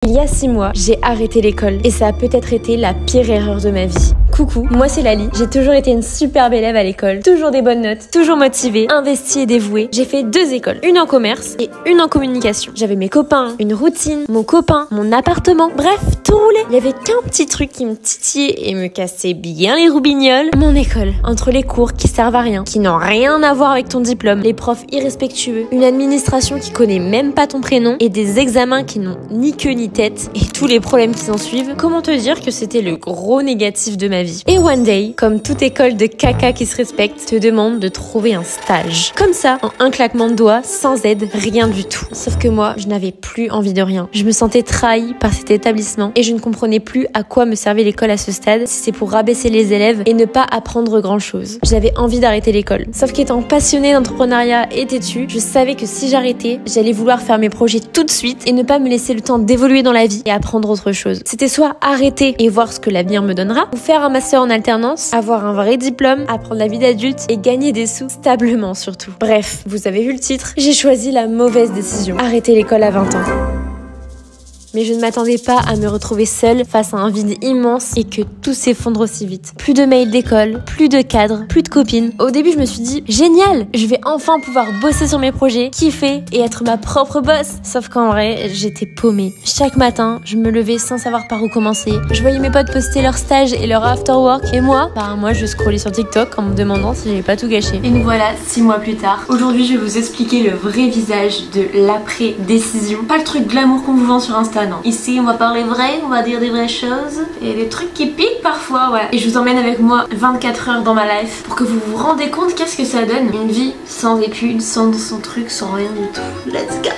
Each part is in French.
Il y a 6 mois, j'ai arrêté l'école et ça a peut-être été la pire erreur de ma vie. Coucou, moi c'est Lali, j'ai toujours été une superbe élève à l'école, toujours des bonnes notes, toujours motivée, investie et dévouée. J'ai fait 2 écoles, une en commerce et une en communication. J'avais mes copains, une routine, mon copain, mon appartement, bref, tout roulait. Il y avait qu'un petit truc qui me titillait et me cassait bien les roubignoles, mon école. Entre les cours qui servent à rien, qui n'ont rien à voir avec ton diplôme, les profs irrespectueux, une administration qui connaît même pas ton prénom et des examens qui n'ont ni queue ni tête et tous les problèmes qui s'en suivent, comment te dire que c'était le gros négatif de ma vie. Et one day, comme toute école de caca qui se respecte, te demande de trouver un stage. Comme ça, en un claquement de doigts, sans aide, rien du tout. Sauf que moi, je n'avais plus envie de rien. Je me sentais trahie par cet établissement et je ne comprenais plus à quoi me servait l'école à ce stade, si c'est pour rabaisser les élèves et ne pas apprendre grand chose. J'avais envie d'arrêter l'école. Sauf qu'étant passionnée d'entrepreneuriat et têtue, je savais que si j'arrêtais, j'allais vouloir faire mes projets tout de suite et ne pas me laisser le temps d'évoluer dans la vie et apprendre autre chose. C'était soit arrêter et voir ce que l'avenir me donnera, ou faire un master en alternance, avoir un vrai diplôme, apprendre la vie d'adulte et gagner des sous stablement surtout. Bref, vous avez vu le titre, j'ai choisi la mauvaise décision. Arrêter l'école à 20 ans. Mais je ne m'attendais pas à me retrouver seule face à un vide immense et que tout s'effondre aussi vite. Plus de mails d'école, plus de cadres, plus de copines. Au début, je me suis dit, génial, je vais enfin pouvoir bosser sur mes projets, kiffer et être ma propre boss. Sauf qu'en vrai, j'étais paumée. Chaque matin, je me levais sans savoir par où commencer. Je voyais mes potes poster leurs stages et leur after work. Et moi, je scrollais sur TikTok en me demandant si j'avais pas tout gâché. Et nous voilà 6 mois plus tard. Aujourd'hui, je vais vous expliquer le vrai visage de l'après-décision. Pas le truc glamour qu'on vous vend sur Insta. Non. Ici on va parler vrai, on va dire des vraies choses et des trucs qui piquent parfois, ouais. Et je vous emmène avec moi 24 heures dans ma life pour que vous vous rendez compte qu'est-ce que ça donne. Une vie sans études, sans son truc, sans rien du tout. Let's go!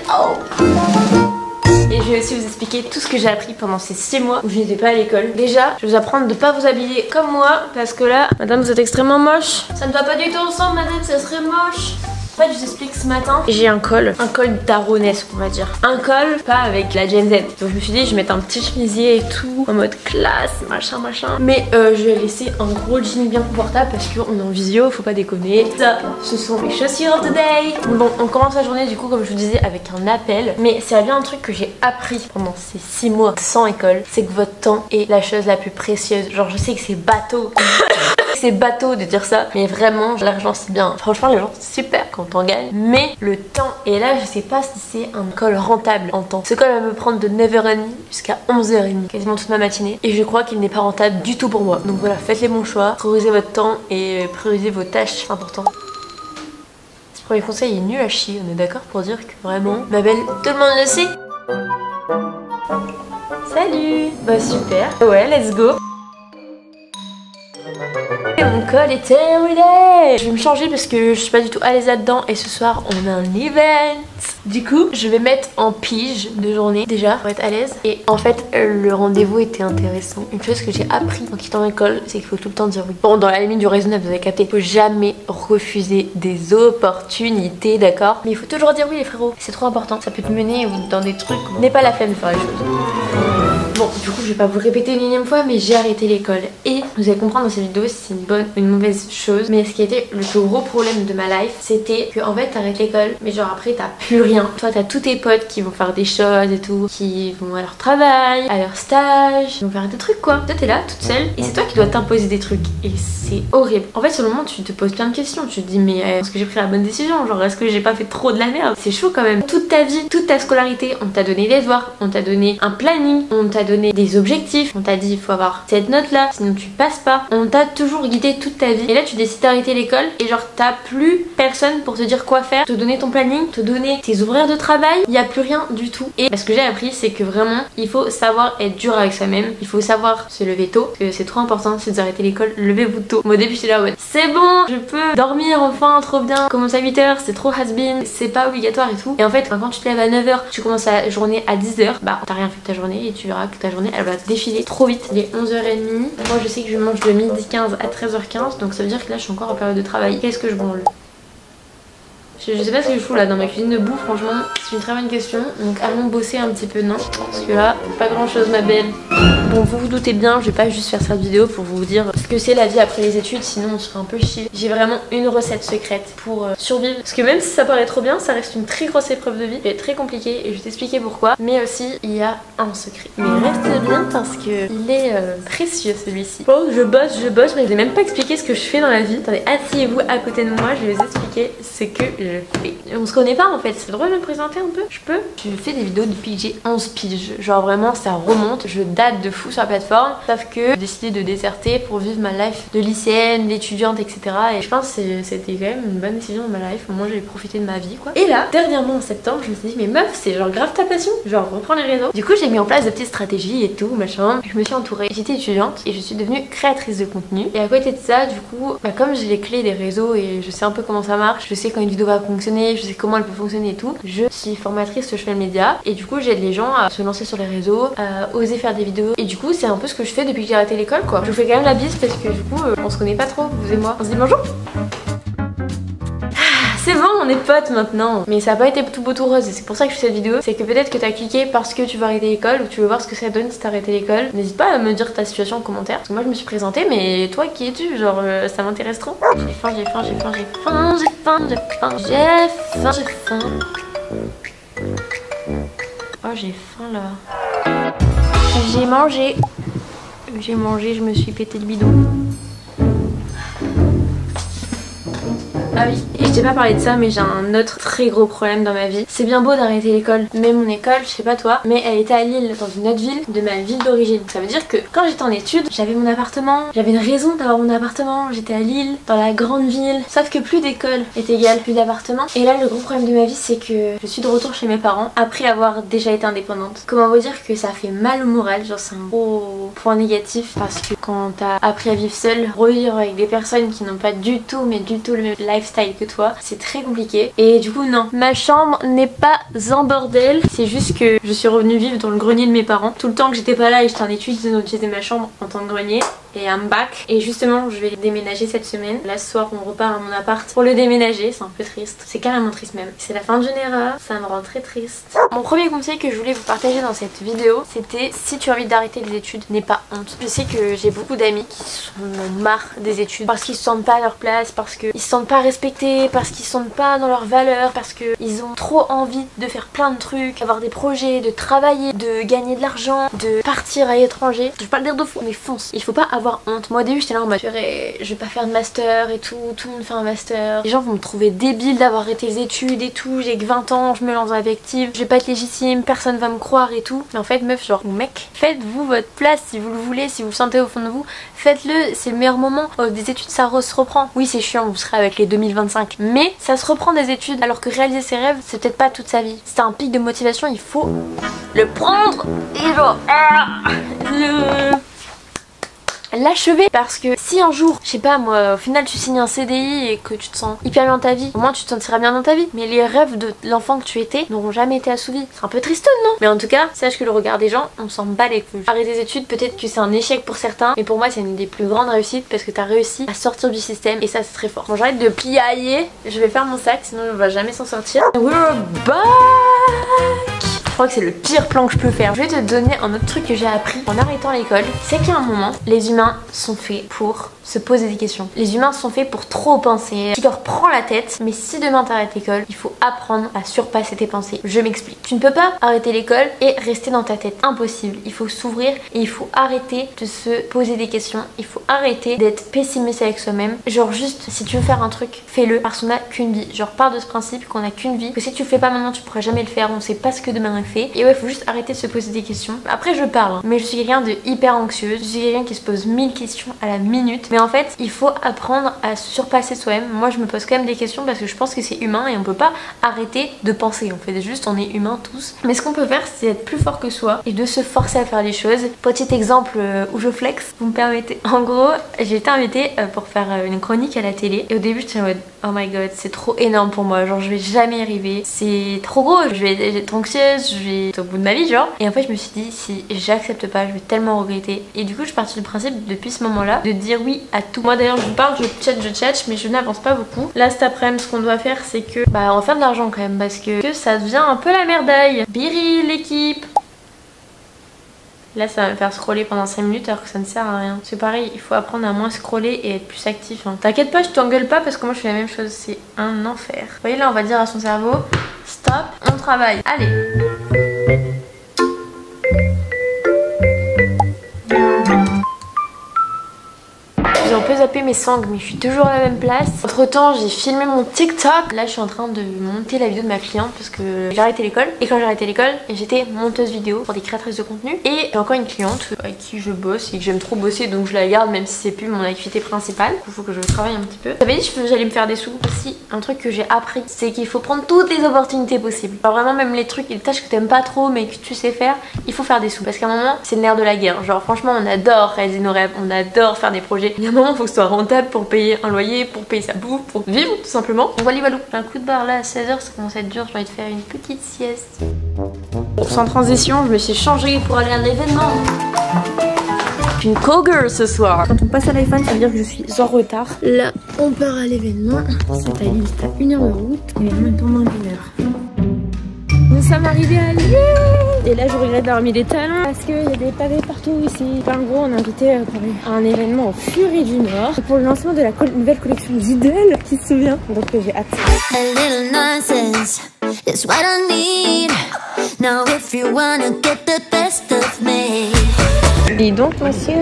Et je vais aussi vous expliquer tout ce que j'ai appris pendant ces 6 mois où je n'étais pas à l'école. Déjà, je vais vous apprendre de ne pas vous habiller comme moi parce que là, madame, vous êtes extrêmement moche. Ça ne va pas du tout ensemble, madame, ça serait moche. En fait, je vous explique ce matin, j'ai un col daronesque, on va dire. Un col, pas avec la Gen Z. Donc je me suis dit, je vais mettre un petit chemisier et tout, en mode classe, machin. Mais je vais laisser un gros jean bien confortable parce qu'on est en visio, faut pas déconner. Ça, ce sont mes chaussures de day. Bon, on commence la journée du coup, comme je vous disais, avec un appel. Mais c'est bien un truc que j'ai appris pendant ces 6 mois sans école, c'est que votre temps est la chose la plus précieuse. Genre, je sais que c'est bateau. C'est bateau de dire ça, mais vraiment l'argent c'est bien. Franchement l'argent c'est super quand on gagne, mais le temps, et là je sais pas si c'est un col rentable en temps. Ce col va me prendre de 9h30 jusqu'à 11h30, quasiment toute ma matinée, et je crois qu'il n'est pas rentable du tout pour moi. Donc voilà, faites les bons choix, priorisez votre temps et priorisez vos tâches, c'est important. Ce premier conseil est nul à chier, on est d'accord pour dire que vraiment, ma belle, tout le monde le sait. Salut. Bah super, ouais, let's go. Mon col est terminé. Je vais me changer parce que je suis pas du tout à l'aise là-dedans et ce soir on a un event. Du coup je vais mettre en pige de journée déjà pour être à l'aise. Et en fait le rendez-vous était intéressant. Une chose que j'ai appris en quittant l'école, c'est qu'il faut tout le temps dire oui. Bon, dans la limite du raisonnable, vous avez capté. Il faut jamais refuser des opportunités, d'accord? Mais il faut toujours dire oui les frérots. C'est trop important. Ça peut te mener dans des trucs où n'est pas la flemme de faire les choses. Bon, du coup, je vais pas vous répéter une énième fois, mais j'ai arrêté l'école. Et vous allez comprendre dans cette vidéo si c'est une bonne ou une mauvaise chose. Mais ce qui était le plus gros problème de ma life, c'était que en fait, t'arrêtes l'école, mais genre après, t'as plus rien. Toi, t'as tous tes potes qui vont faire des choses et tout, qui vont à leur travail, à leur stage, qui vont faire des trucs quoi. Toi, t'es là, toute seule, et c'est toi qui dois t'imposer des trucs. Et c'est horrible. En fait, sur le moment, tu te poses plein de questions. Tu te dis, mais est-ce que j'ai pris la bonne décision? Genre, est-ce que j'ai pas fait trop de la merde? C'est chaud quand même. Toute ta vie, toute ta scolarité, on t'a donné des devoirs, on t'a donné un planning, on t'a donné des objectifs, on t'a dit il faut avoir cette note là sinon tu passes pas, on t'a toujours guidé toute ta vie et là tu décides d'arrêter l'école et genre t'as plus personne pour te dire quoi faire, te donner ton planning, te donner tes horaires de travail, il y a plus rien du tout. Et ce que j'ai appris c'est que vraiment il faut savoir être dur avec soi-même, il faut savoir se lever tôt parce que c'est trop important. Si vous arrêtez l'école, levez-vous tôt. Moi au début j'étais là ouais c'est bon, je peux dormir enfin trop bien, commence à 8h, c'est trop has-been, c'est pas obligatoire et tout. Et en fait quand tu te lèves à 9h, tu commences la journée à 10h, bah t'as rien fait de ta journée et tu verras que ta journée elle va défiler trop vite. Il est 11h30. Moi je sais que je mange de midi 15 à 13h15, donc ça veut dire que là je suis encore en période de travail. Qu'est-ce que je branle? Je sais pas ce que je fous là dans ma cuisine de bouffe, franchement c'est une très bonne question. Donc allons bosser un petit peu, non? Parce que là pas grand chose ma belle. Bon, vous vous doutez bien, je vais pas juste faire cette vidéo pour vous dire ce que c'est la vie après les études, sinon on serait un peu chier. J'ai vraiment une recette secrète pour survivre. Parce que même si ça paraît trop bien, ça reste une très grosse épreuve de vie. C'est très compliqué et je vais t'expliquer pourquoi. Mais aussi, il y a un secret. Mais reste bien parce que il est précieux celui-ci. Bon, je bosse, mais je n'ai même pas expliqué ce que je fais dans la vie. Attendez, asseyez-vous à côté de moi, je vais vous expliquer ce que je fais. On se connaît pas en fait, c'est le droit de me présenter un peu? Je peux? Je fais des vidéos depuis que j'ai 11 piges. Genre vraiment, ça remonte. Je date de fou sur la plateforme. Sauf que j'ai décidé de déserter pour vivre ma life de lycéenne, d'étudiante, etc. Et je pense que c'était quand même une bonne décision de ma life. Au moins, j'ai profité de ma vie, quoi. Et là, dernièrement en septembre, je me suis dit, mais meuf, c'est genre grave ta passion. Genre, reprends les réseaux. Du coup, j'ai mis en place de petites stratégies et tout, machin. Je me suis entourée. J'étais étudiante et je suis devenue créatrice de contenu. Et à côté de ça, du coup, comme j'ai les clés des réseaux et je sais un peu comment ça marche, je sais quand une vidéo va fonctionner, je sais comment elle peut fonctionner et tout, je suis formatrice social media et du coup, j'aide les gens à se lancer sur les réseaux, à oser faire des vidéos. Et du coup, c'est un peu ce que je fais depuis que j'ai arrêté l'école, quoi. Je vous fais quand même la bise parce que du coup, on se connaît pas trop, vous et moi. On se dit bonjour. C'est bon, on est potes maintenant. Mais ça a pas été tout beau tout rose et c'est pour ça que je fais cette vidéo. C'est que peut-être que t'as cliqué parce que tu veux arrêter l'école ou tu veux voir ce que ça donne si t'as arrêté l'école. N'hésite pas à me dire ta situation en commentaire. Parce que moi je me suis présentée, mais toi qui es-tu? Genre ça m'intéresse trop. J'ai faim, j'ai faim, j'ai faim, j'ai faim, j'ai faim, j'ai faim, j'ai faim, j'ai faim. Oh j'ai faim là. J'ai mangé, je me suis pété le bidon. Ah oui, et je t'ai pas parlé de ça, mais j'ai un autre très gros problème dans ma vie. C'est bien beau d'arrêter l'école, mais mon école, je sais pas toi, mais elle était à Lille, dans une autre ville de ma ville d'origine. Ça veut dire que quand j'étais en études, j'avais mon appartement, j'avais une raison d'avoir mon appartement, j'étais à Lille, dans la grande ville. Sauf que plus d'école est égal plus d'appartement. Et là, le gros problème de ma vie, c'est que je suis de retour chez mes parents après avoir déjà été indépendante. Comment vous dire que ça fait mal au moral, genre c'est un gros point négatif parce que quand t'as appris à vivre seule, revivre avec des personnes qui n'ont pas du tout, mais du tout le même lifestyle que toi, c'est très compliqué. Et du coup non, ma chambre n'est pas un bordel, c'est juste que je suis revenue vivre dans le grenier de mes parents. Tout le temps que j'étais pas là et j'étais en études, j'étais ma chambre en tant que grenier. Et I'm back. Et justement je vais déménager cette semaine. Là ce soir on repart à mon appart pour le déménager. C'est un peu triste, c'est carrément triste même. C'est la fin de Généra, ça me rend très triste. Mon premier conseil que je voulais vous partager dans cette vidéo, c'était si tu as envie d'arrêter les études, n'aie pas honte. Je sais que j'ai beaucoup d'amis qui sont marre des études parce qu'ils se sentent pas à leur place, parce qu'ils se sentent pas respectés, parce qu'ils se sentent pas dans leurs valeurs, parce qu'ils ont trop envie de faire plein de trucs, d'avoir des projets, de travailler, de gagner de l'argent, de partir à l'étranger. Je vais pas le dire deux fois, mais fonce. Il faut pas avoir honte. Moi au début j'étais là en mode je vais pas faire de master et tout le monde fait un master. Les gens vont me trouver débile d'avoir arrêté les études et tout, j'ai que 20 ans, je me lance dans la vie active, je vais pas être légitime, personne va me croire et tout. Mais en fait meuf, genre mec, faites-vous votre place si vous le voulez, si vous le sentez au fond de vous, faites-le, c'est le meilleur moment. Des études ça se reprend. Oui c'est chiant, vous serez avec les 2025, mais ça se reprend des études, alors que réaliser ses rêves c'est peut-être pas toute sa vie. C'est un pic de motivation, il faut le prendre et genre l'achever, parce que si un jour, je sais pas moi, au final tu signes un CDI et que tu te sens hyper bien dans ta vie, au moins tu te sentiras bien dans ta vie, mais les rêves de l'enfant que tu étais n'auront jamais été assouvis. C'est un peu tristone, non? Mais en tout cas, sache que le regard des gens, on s'en bat les couilles. Arrêter des études, peut-être que c'est un échec pour certains, mais pour moi c'est une des plus grandes réussites parce que t'as réussi à sortir du système et ça c'est très fort. Bon, j'arrête de pliailler, je vais faire mon sac sinon on va jamais s'en sortir. We're back! Je crois que c'est le pire plan que je peux faire. Je vais te donner un autre truc que j'ai appris en arrêtant l'école. C'est qu'à un moment, les humains sont faits pour se poser des questions. Les humains sont faits pour trop penser. Tu leur prends la tête, mais si demain t'arrêtes l'école, il faut apprendre à surpasser tes pensées. Je m'explique. Tu ne peux pas arrêter l'école et rester dans ta tête. Impossible. Il faut s'ouvrir et il faut arrêter de se poser des questions. Il faut arrêter d'être pessimiste avec soi-même. Genre juste, si tu veux faire un truc, fais-le parce qu'on n'a qu'une vie. Genre pars de ce principe qu'on n'a qu'une vie. Que si tu le fais pas maintenant, tu pourras jamais le faire. On sait pas ce que demain est fait. Et ouais, il faut juste arrêter de se poser des questions. Après, je parle, mais je suis quelqu'un de hyper anxieuse. Je suis quelqu'un qui se pose 1000 questions à la minute. Mais en fait, il faut apprendre à surpasser soi-même. Moi, je me pose quand même des questions parce que je pense que c'est humain et on peut pas arrêter de penser. On fait juste, on est humains tous. Mais ce qu'on peut faire, c'est être plus fort que soi et de se forcer à faire les choses. Petit exemple où je flex, vous me permettez. En gros, j'ai été invitée pour faire une chronique à la télé. Et au début, j'étais en mode oh my god, c'est trop énorme pour moi. Genre, je vais jamais y arriver. C'est trop gros. Je vais être anxieuse, je vais être au bout de ma vie, genre. Et en fait, je me suis dit, si j'accepte pas, je vais tellement regretter. Et du coup, je suis partie du principe depuis ce moment-là de dire oui à tout. Moi d'ailleurs, je vous parle, je tchatche, mais je n'avance pas beaucoup. Là, cet après-midi, ce qu'on doit faire, c'est que on va faire de l'argent quand même parce que ça devient un peu la merdaille. Biril, l'équipe. Là ça va me faire scroller pendant 5 minutes alors que ça ne sert à rien. C'est pareil, il faut apprendre à moins scroller et être plus actif. Hein. T'inquiète pas, je t'engueule pas parce que moi je fais la même chose, c'est un enfer. Vous voyez là on va dire à son cerveau, stop, on travaille. Allez. J'ai un peu zappé mes sangles mais je suis toujours à la même place. Entre temps j'ai filmé mon TikTok. Là je suis en train de monter la vidéo de ma cliente parce que j'ai arrêté l'école. Et quand j'ai arrêté l'école j'étais monteuse vidéo pour des créatrices de contenu. Et j'ai encore une cliente avec qui je bosse et que j'aime trop bosser donc je la garde même si c'est plus mon activité principale. Il faut que je travaille un petit peu. J'avais dit que j'allais me faire des sous. Aussi un truc que j'ai appris c'est qu'il faut prendre toutes les opportunités possibles. Genre vraiment même les trucs et les tâches que t'aimes pas trop mais que tu sais faire, il faut faire des sous. Parce qu'à un moment c'est le nerf de la guerre. Genre franchement on adore réaliser nos rêves, on adore faire des projets. Il y a un moment il faut que ce soit rentable pour payer un loyer, pour payer sa bouffe, pour vivre tout simplement. Donc voilà, j'ai un coup de barre là à 16h, ça commence à être dur, j'ai envie de faire une petite sieste. Bon, sans transition, je me suis changée pour aller à l'événement. Je suis une call girl ce soir. Quand on passe à l'iPhone, ça veut dire que je suis en retard. Là, on part à l'événement. C'est à Lille, c'est à 1h de route. L'événement est en moins d'1 heure. Nous sommes arrivés à Lille. Et là je regrette d'avoir mis des talons parce qu'il y a des pavés partout ici. En gros on est invité à un événement au Fury du Nord pour le lancement de la nouvelle collection Lidl, qui se souvient. Donc j'ai hâte. Et donc monsieur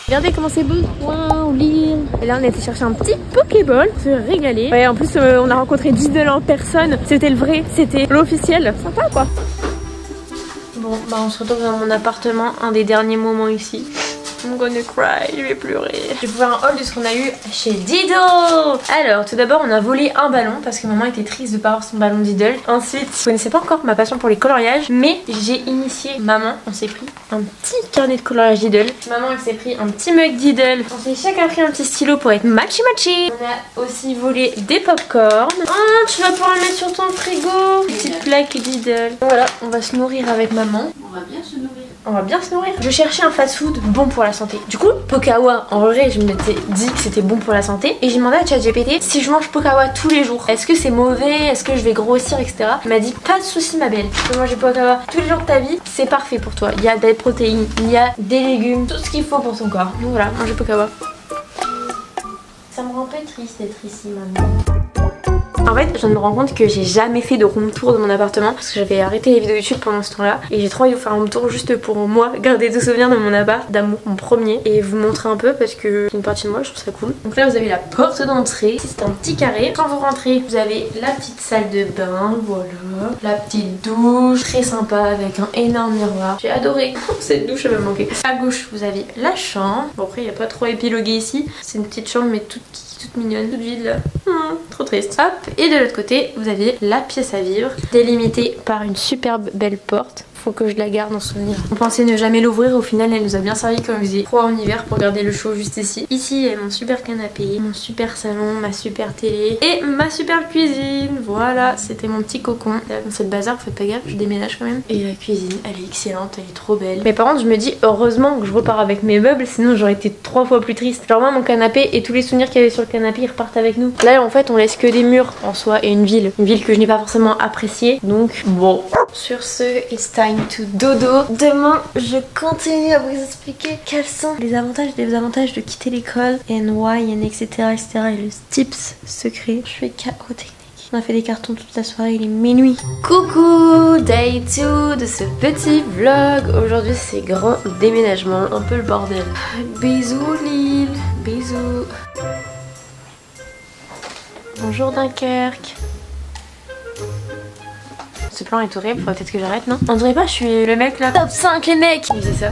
regardez comment c'est beau. Waouh, Lille. Et là on a été chercher un petit Pokéball, se régaler. Ouais, en plus on a rencontré Diddle en personne. C'était le vrai, c'était l'officiel. Sympa quoi. Bon bah on se retrouve dans mon appartement, un des derniers moments ici. I'm gonna cry, je vais pleurer. Je vais vous faire un haul de ce qu'on a eu chez Diddle. Alors tout d'abord on a volé un ballon parce que maman était triste de pas avoir son ballon Diddle. Ensuite je connaissais pas encore ma passion pour les coloriages, mais j'ai initié maman. On s'est pris un petit carnet de coloriage Diddle. Maman elle s'est pris un petit mug Diddle. On s'est chacun pris un petit stylo pour être matchy matchy. On a aussi volé des popcorn. Oh tu vas pouvoir le mettre sur ton frigo. Petite plaque Diddle. Voilà, on va se nourrir avec maman. On va bien se nourrir. On va bien se nourrir. Je cherchais un fast food bon pour la santé. Du coup, Pokawa, en vrai, je m'étais dit que c'était bon pour la santé. Et j'ai demandé à ChatGPT si je mange Pokawa tous les jours, est-ce que c'est mauvais, est-ce que je vais grossir, etc. Il m'a dit pas de soucis ma belle. Tu peux manger Pokawa tous les jours de ta vie, c'est parfait pour toi. Il y a des protéines, il y a des légumes, tout ce qu'il faut pour ton corps. Donc voilà, manger Pokawa. Ça me rend un peu triste d'être ici maintenant. En fait, je me rends compte que j'ai jamais fait de room tour de mon appartement parce que j'avais arrêté les vidéos YouTube pendant ce temps-là et j'ai trop envie de vous faire un room tour juste pour moi, garder des souvenirs de mon appart d'amour, mon premier, et vous montrer un peu parce que c'est une partie de moi, je trouve ça cool. Donc là, vous avez la porte d'entrée, c'est un petit carré. Quand vous rentrez, vous avez la petite salle de bain, voilà, la petite douche, très sympa avec un énorme miroir. J'ai adoré, cette douche elle m'a manqué. À gauche, vous avez la chambre. Bon après, il n'y a pas trop épilogué ici, c'est une petite chambre mais toute mignonne, toute vide là. Trop triste. Hop, et de l'autre côté, vous avez la pièce à vivre, délimitée par une superbe belle porte. Faut que je la garde en souvenir. On pensait ne jamais l'ouvrir, au final elle nous a bien servi quand il faisait froid en hiver pour garder le chaud juste ici. Ici il y a mon super canapé, mon super salon, ma super télé et ma super cuisine. Voilà, c'était mon petit cocon. Là, dans cette bazar, faites pas gaffe, je déménage quand même. Et la cuisine, elle est excellente, elle est trop belle. Mais par contre je me dis heureusement que je repars avec mes meubles, sinon j'aurais été 3 fois plus triste. Genre moi mon canapé et tous les souvenirs qu'il y avait sur le canapé ils repartent avec nous. Là en fait on laisse que des murs en soi et une ville que je n'ai pas forcément appréciée. Donc bon, sur ce, it's time to dodo. Demain, je continue à vous expliquer quels sont les avantages et les désavantages de quitter l'école, and why, and etc. et le tips secret. Je fais KO technique. On a fait des cartons toute la soirée, il est minuit. Coucou, day 2 de ce petit vlog. Aujourd'hui, c'est grand déménagement, un peu le bordel. Bisous Lille, bisous. Bonjour Dunkerque. Ce plan est horrible, faudrait peut-être que j'arrête, non? On dirait pas, je suis le mec là. Top 5 les mecs! C'est ça.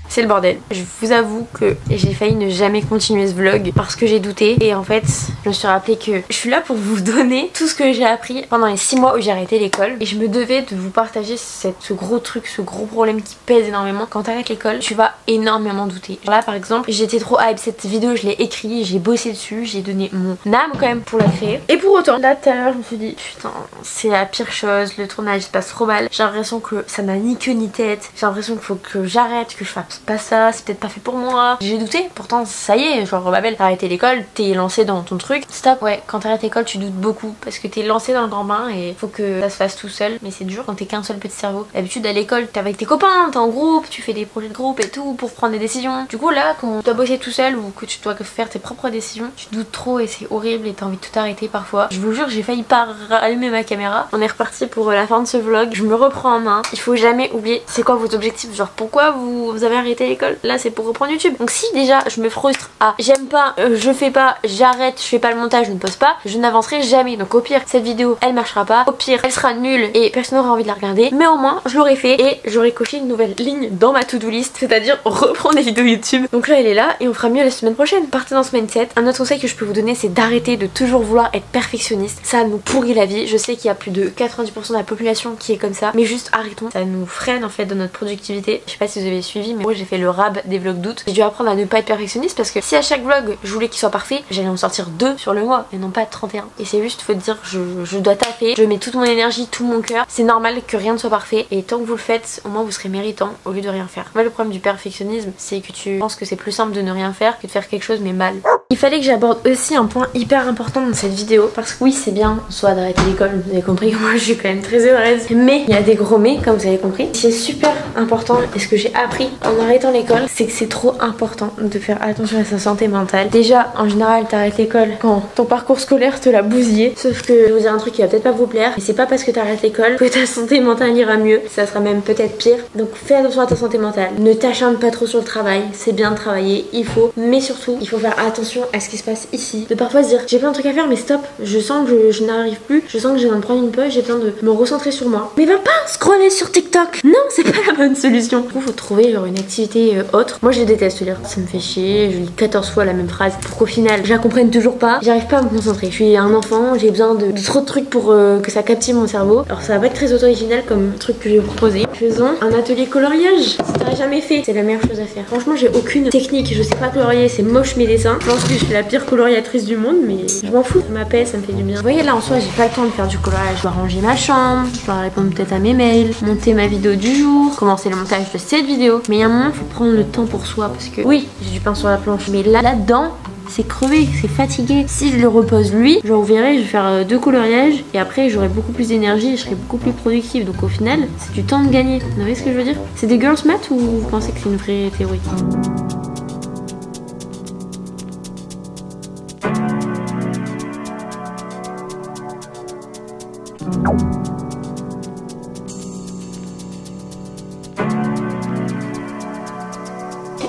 C'est le bordel. Je vous avoue que j'ai failli ne jamais continuer ce vlog parce que j'ai douté. Et en fait, je me suis rappelé que je suis là pour vous donner tout ce que j'ai appris pendant les 6 mois où j'ai arrêté l'école. Et je me devais de vous partager ce gros truc, ce gros problème qui pèse énormément. Quand t'arrêtes l'école, tu vas énormément douter. Là par exemple, j'étais trop hype. Cette vidéo, je l'ai écrite, j'ai bossé dessus, j'ai donné mon âme quand même pour la créer. Et pour autant, là tout à l'heure, je me suis dit, putain, c'est la pire chose. Le tournage se passe trop mal. J'ai l'impression que ça n'a ni queue ni tête. J'ai l'impression qu'il faut que j'arrête, que je fasse pas ça, c'est peut-être pas fait pour moi. J'ai douté, pourtant ça y est, genre ma belle, t'as arrêté l'école, t'es lancée dans ton truc. Stop, ouais, quand t'arrêtes l'école tu doutes beaucoup parce que t'es lancée dans le grand bain et faut que ça se fasse tout seul. Mais c'est dur quand t'es qu'un seul petit cerveau. D'habitude à l'école t'es avec tes copains, t'es en groupe, tu fais des projets de groupe et tout pour prendre des décisions. Du coup là quand tu dois bosser tout seul ou que tu dois faire tes propres décisions, tu doutes trop et c'est horrible et t'as envie de tout arrêter parfois. Je vous jure, j'ai failli pas allumer ma caméra. On est reparti pour la fin de ce vlog. Je me reprends en main. Il faut jamais oublier c'est quoi vos objectifs, genre pourquoi vous avez arrêté l'école. Là c'est pour reprendre YouTube. Donc si déjà je me frustre à j'aime pas, je fais pas, j'arrête, je fais pas le montage, je ne poste pas, je n'avancerai jamais. Donc au pire cette vidéo elle marchera pas, au pire elle sera nulle et personne n'aura envie de la regarder, mais au moins je l'aurais fait et j'aurais coché une nouvelle ligne dans ma to-do list, c'est-à-dire reprendre des vidéos YouTube. Donc là elle est là et on fera mieux la semaine prochaine. Partez dans ce mindset. Un autre conseil que je peux vous donner c'est d'arrêter de toujours vouloir être perfectionniste. Ça nous pourrit la vie. Je sais qu'il y a plus de 90% de la population qui est comme ça, mais juste arrêtons. Ça nous freine en fait dans notre productivité. Je sais pas si vous avez suivi, mais moi j'ai fait le rab des vlogs d'août. J'ai dû apprendre à ne pas être perfectionniste parce que si à chaque vlog je voulais qu'il soit parfait, j'allais en sortir 2 sur le mois et non pas 31. Et c'est juste, faut dire, je dois taffer, je mets toute mon énergie, tout mon cœur. C'est normal que rien ne soit parfait et tant que vous le faites, au moins vous serez méritant au lieu de rien faire. Moi le problème du perfectionnisme, c'est que tu penses que c'est plus simple de ne rien faire que de faire quelque chose mais mal. Il fallait que j'aborde aussi un point hyper important dans cette vidéo parce que oui c'est bien soit d'arrêter l'école, vous avez compris que moi je suis quand même très heureuse, mais il y a des gros mais comme vous avez compris. C'est super important et ce que j'ai appris en arrêtant l'école c'est que c'est trop important de faire attention à sa santé mentale. Déjà en général t'arrêtes l'école quand ton parcours scolaire te l'a bousillé, sauf que je vais vous dire un truc qui va peut-être pas vous plaire, mais c'est pas parce que t'arrêtes l'école que ta santé mentale ira mieux, ça sera même peut-être pire. Donc fais attention à ta santé mentale, ne t'acharne pas trop sur le travail, c'est bien de travailler, il faut, mais surtout il faut faire attention à ce qui se passe ici, de parfois se dire j'ai plein de trucs à faire mais stop, je sens que je n'arrive plus, je sens que j'ai besoin de prendre une pause, j'ai besoin de me recentrer sur moi. Mais va pas scroller sur TikTok, non c'est pas la bonne solution. Du coup faut trouver genre une activité autre. Moi je déteste lire, ça me fait chier, je lis 14 fois la même phrase pour qu'au final je la comprenne toujours pas, j'arrive pas à me concentrer, je suis un enfant, j'ai besoin de trop de trucs pour que ça captive mon cerveau. Alors ça va pas être très auto-original comme truc que je vais vous proposer. Faisons un atelier coloriage, si t'as jamais fait, c'est la meilleure chose à faire. Franchement j'ai aucune technique, je sais pas colorier, c'est moche mes dessins, je pense que je suis la pire coloriatrice du monde mais je m'en fous, ça m'apaise, ça me fait du bien. Vous voyez là en soi j'ai pas le temps de faire du coloriage, je dois ranger ma chambre, je dois répondre peut-être à mes mails, monter ma vidéo du jour, commencer le montage de cette vidéo. Mais il y a un moment faut prendre le temps pour soi parce que oui j'ai du pain sur la planche mais là-dedans c'est crevé, c'est fatigué. Si je le repose lui, je reverrai, je vais faire 2 coloriages et après j'aurai beaucoup plus d'énergie et je serai beaucoup plus productive. Donc au final, c'est du temps de gagner. Vous voyez ce que je veux dire? C'est des girls math ou vous pensez que c'est une vraie théorie?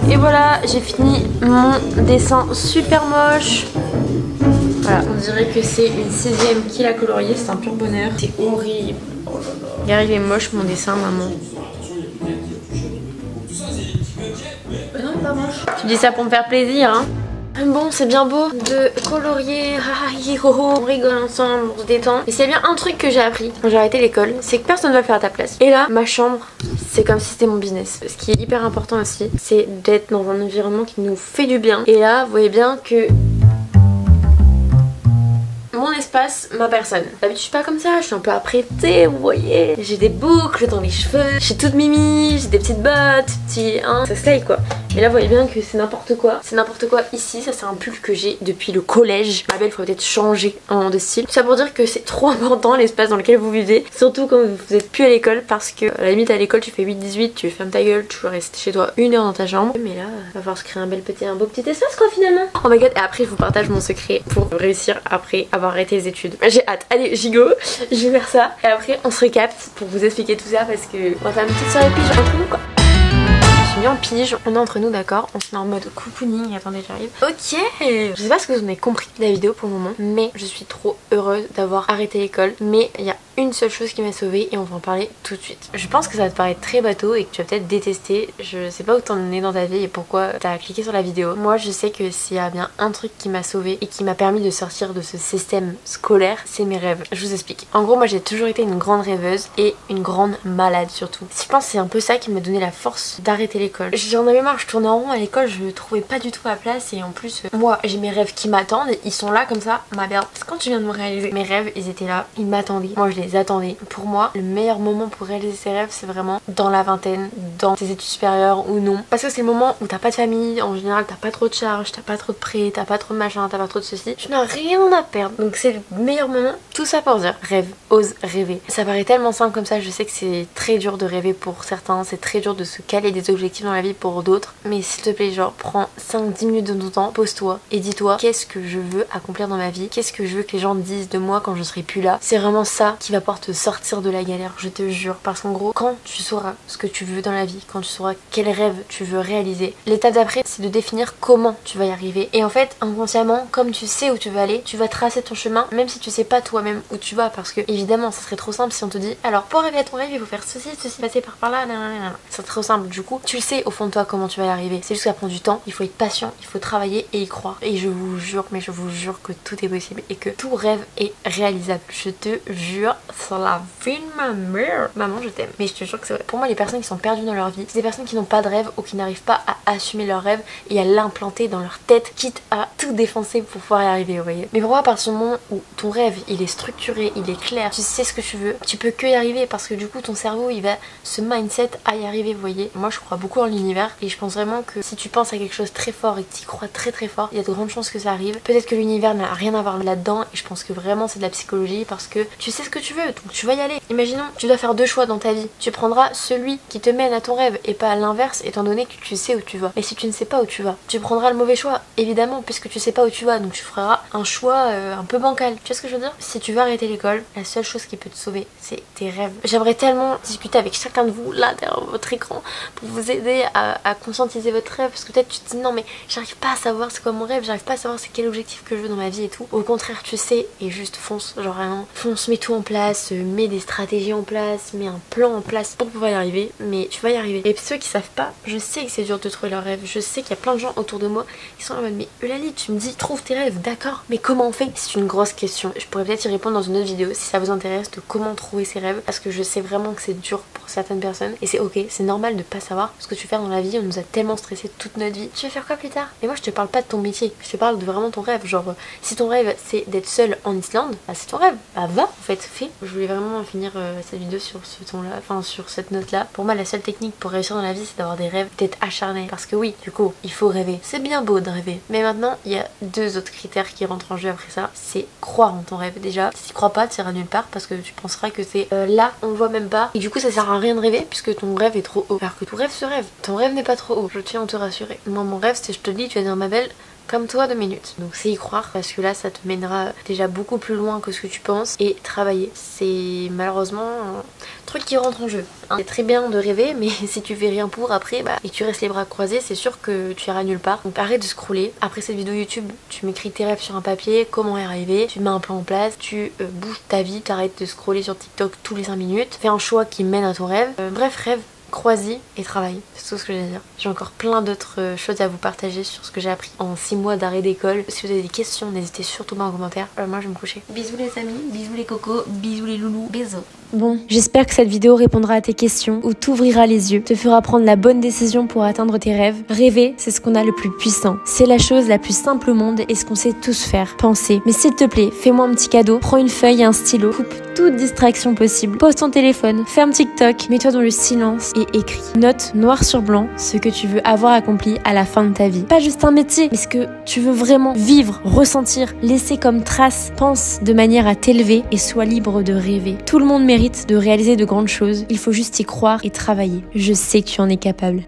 Et voilà, j'ai fini mon dessin super moche. Voilà, on dirait que c'est une 6ème qui l'a colorié, c'est un pur bonheur. C'est horrible. Regarde, il est moche mon dessin, maman. Non, il est pas moche. Tu dis ça pour me faire plaisir, hein? Bon, c'est bien beau de colorier, on rigole ensemble, on se détend. Et c'est bien un truc que j'ai appris quand j'ai arrêté l'école, c'est que personne ne va le faire à ta place. Et là, ma chambre, c'est comme si c'était mon business. Ce qui est hyper important aussi, c'est d'être dans un environnement qui nous fait du bien. Et là, vous voyez bien que mon espace, ma personne. D'habitude je suis pas comme ça, je suis un peu apprêtée, vous voyez. J'ai des boucles dans les cheveux, j'ai toute mimi, j'ai des petites bottes, petits ça se quoi. Mais là vous voyez bien que c'est n'importe quoi. C'est n'importe quoi ici, ça c'est un pull que j'ai depuis le collège. Ma belle, il faut peut-être changer de style. Tout ça pour dire que c'est trop important l'espace dans lequel vous vivez, surtout quand vous êtes plus à l'école parce que à la limite à l'école tu fais 8-18, tu fermes ta gueule, tu restes chez toi 1 heure dans ta chambre. Mais là, va falloir se créer un beau petit espace quoi finalement. Oh my god, et après je vous partage mon secret pour réussir après avoir arrêté les études. J'ai hâte. Allez, j'y go. Je vais faire ça. Et après, on se recapte pour vous expliquer tout ça parce que on va faire une petite soirée pige entre nous quoi. Je suis mis en pige. On est entre nous, d'accord? On se met en mode cocooning. Attendez, j'arrive. Ok. Je sais pas ce que vous en avez compris de la vidéo pour le moment, mais je suis trop heureuse d'avoir arrêté l'école. Mais il y a une seule chose qui m'a sauvée et on va en parler tout de suite. Je pense que ça va te paraître très bateau et que tu vas peut-être détester. Je sais pas où t'en es dans ta vie et pourquoi t'as cliqué sur la vidéo. Moi je sais que s'il y a bien un truc qui m'a sauvée et qui m'a permis de sortir de ce système scolaire, c'est mes rêves. Je vous explique. En gros moi j'ai toujours été une grande rêveuse et une grande malade surtout. Je pense que c'est un peu ça qui m'a donné la force d'arrêter l'école. J'en avais marre, je tournais en rond à l'école, je trouvais pas du tout ma place et en plus moi j'ai mes rêves qui m'attendent, ils sont là comme ça, ma belle. Quand tu viens de me réaliser, mes rêves ils étaient là, ils m'attendaient. Moi je les les attendez. Pour moi, le meilleur moment pour réaliser ses rêves, c'est vraiment dans la vingtaine, dans tes études supérieures ou non. Parce que c'est le moment où t'as pas de famille, en général t'as pas trop de charges, t'as pas trop de prêts, t'as pas trop de machin, t'as pas trop de ceci. Tu n'as rien à perdre. Donc c'est le meilleur moment. Tout ça pour dire, rêve, ose rêver. Ça paraît tellement simple comme ça, je sais que c'est très dur de rêver pour certains, c'est très dur de se caler des objectifs dans la vie pour d'autres. Mais s'il te plaît, genre prends 5-10 minutes de ton temps, pose-toi et dis-toi qu'est-ce que je veux accomplir dans ma vie, qu'est-ce que je veux que les gens disent de moi quand je serai plus là. C'est vraiment ça qui va pouvoir te sortir de la galère, je te jure. Parce qu'en gros, quand tu sauras ce que tu veux dans la vie, quand tu sauras quel rêve tu veux réaliser, l'étape d'après c'est de définir comment tu vas y arriver. Et en fait, inconsciemment, comme tu sais où tu veux aller, tu vas tracer ton chemin, même si tu sais pas toi-même où tu vas. Parce que évidemment, ça serait trop simple si on te dit alors pour arriver à ton rêve, il faut faire ceci, passer par là, nanana. C'est trop simple. Du coup, tu sais au fond de toi comment tu vas y arriver. C'est juste que ça prend du temps, il faut être patient, il faut travailler et y croire. Et je vous jure, mais je vous jure que tout est possible et que tout rêve est réalisable. Je te jure, sur la vie de ma mère. Maman, je t'aime. Mais je te jure que c'est vrai. Pour moi, les personnes qui sont perdues dans leur vie, c'est des personnes qui n'ont pas de rêve ou qui n'arrivent pas à assumer leur rêve et à l'implanter dans leur tête, quitte à tout défoncer pour pouvoir y arriver, vous voyez. Mais pour moi, à partir du moment où ton rêve, il est structuré, il est clair, tu sais ce que tu veux, tu peux que y arriver parce que du coup, ton cerveau, il va se mindset à y arriver, vous voyez. Moi, je crois beaucoup en l'univers et je pense vraiment que si tu penses à quelque chose très fort et que tu y crois très très fort, il y a de grandes chances que ça arrive. Peut-être que l'univers n'a rien à voir là-dedans et je pense que vraiment c'est de la psychologie parce que tu sais ce que tu veux, donc tu vas y aller. Imaginons, tu dois faire deux choix dans ta vie. Tu prendras celui qui te mène à ton rêve et pas à l'inverse, étant donné que tu sais où tu vas. Mais si tu ne sais pas où tu vas, tu prendras le mauvais choix, évidemment, puisque tu sais pas où tu vas, donc tu feras un choix un peu bancal. Tu vois ce que je veux dire? Si tu veux arrêter l'école, la seule chose qui peut te sauver, c'est tes rêves. J'aimerais tellement discuter avec chacun de vous là derrière votre écran pour vous aider à conscientiser votre rêve, parce que peut-être tu te dis non mais j'arrive pas à savoir c'est quoi mon rêve, j'arrive pas à savoir c'est quel objectif que je veux dans ma vie et tout. Au contraire, tu sais, et juste fonce, genre vraiment fonce, mets tout en place, mets des stratégies en place, mets un plan en place pour pouvoir y arriver, mais tu vas y arriver. Et ceux qui savent pas, je sais que c'est dur de trouver leur rêve, je sais qu'il y a plein de gens autour de moi qui sont en mode mais Eulalie, tu me dis trouve tes rêves, d'accord, mais comment on fait? C'est une grosse question, je pourrais peut-être y répondre dans une autre vidéo si ça vous intéresse, de comment trouver ses rêves, parce que je sais vraiment que c'est dur pour certaines personnes et c'est ok, c'est normal de pas savoir ce que tu fais dans la vie. On nous a tellement stressé toute notre vie. Tu veux faire quoi plus tard? Mais moi je te parle pas de ton métier, je te parle de vraiment ton rêve. Genre si ton rêve c'est d'être seule en Islande, bah c'est ton rêve, bah va en fait, fais. Je voulais vraiment finir cette vidéo sur ce ton là, enfin sur cette note là. Pour moi la seule technique pour réussir dans la vie c'est d'avoir des rêves, d'être acharné, parce que oui du coup il faut rêver, c'est bien beau de rêver, mais maintenant il y a deux autres critères qui rentrent en jeu après ça. C'est croire en ton rêve. Déjà si tu crois pas, tu iras nulle part parce que tu penseras que c'est là, on le voit même pas, et du coup ça sert à rien de rêver puisque ton rêve est trop haut, alors que tout rêve se rêve. Ton rêve n'est pas trop haut, je tiens à te rassurer. Moi mon rêve c'est, je te le dis, tu vas dire ma belle, comme toi 2 minutes. Donc c'est y croire, parce que là ça te mènera déjà beaucoup plus loin que ce que tu penses, et travailler. C'est malheureusement un truc qui rentre en jeu. C'est très bien de rêver, mais si tu fais rien pour après, bah, et que tu restes les bras croisés, c'est sûr que tu iras nulle part. Donc arrête de scroller. Après cette vidéo YouTube, tu m'écris tes rêves sur un papier, comment y arriver, tu mets un plan en place, tu bouges ta vie, t'arrêtes de scroller sur TikTok tous les 5 minutes, fais un choix qui mène à ton rêve. Bref, rêve, crois-y et travaille, c'est tout ce que j'ai à dire. J'ai encore plein d'autres choses à vous partager sur ce que j'ai appris en 6 mois d'arrêt d'école. Si vous avez des questions, n'hésitez surtout pas en commentaire. Moi je vais me coucher. Bisous les amis, bisous les cocos, bisous les loulous, bisous. Bon, j'espère que cette vidéo répondra à tes questions ou t'ouvrira les yeux, te fera prendre la bonne décision pour atteindre tes rêves. Rêver, c'est ce qu'on a le plus puissant. C'est la chose la plus simple au monde et ce qu'on sait tous faire, penser. Mais s'il te plaît, fais-moi un petit cadeau, prends une feuille et un stylo, coupe toute distraction possible, pose ton téléphone, ferme TikTok, mets-toi dans le silence et écris. Note noir sur blanc ce que tu veux avoir accompli à la fin de ta vie. Pas juste un métier, mais ce que tu veux vraiment vivre, ressentir, laisser comme trace. Pense de manière à t'élever et sois libre de rêver. Tout le monde mérite de réaliser de grandes choses. Il faut juste y croire et travailler. Je sais que tu en es capable.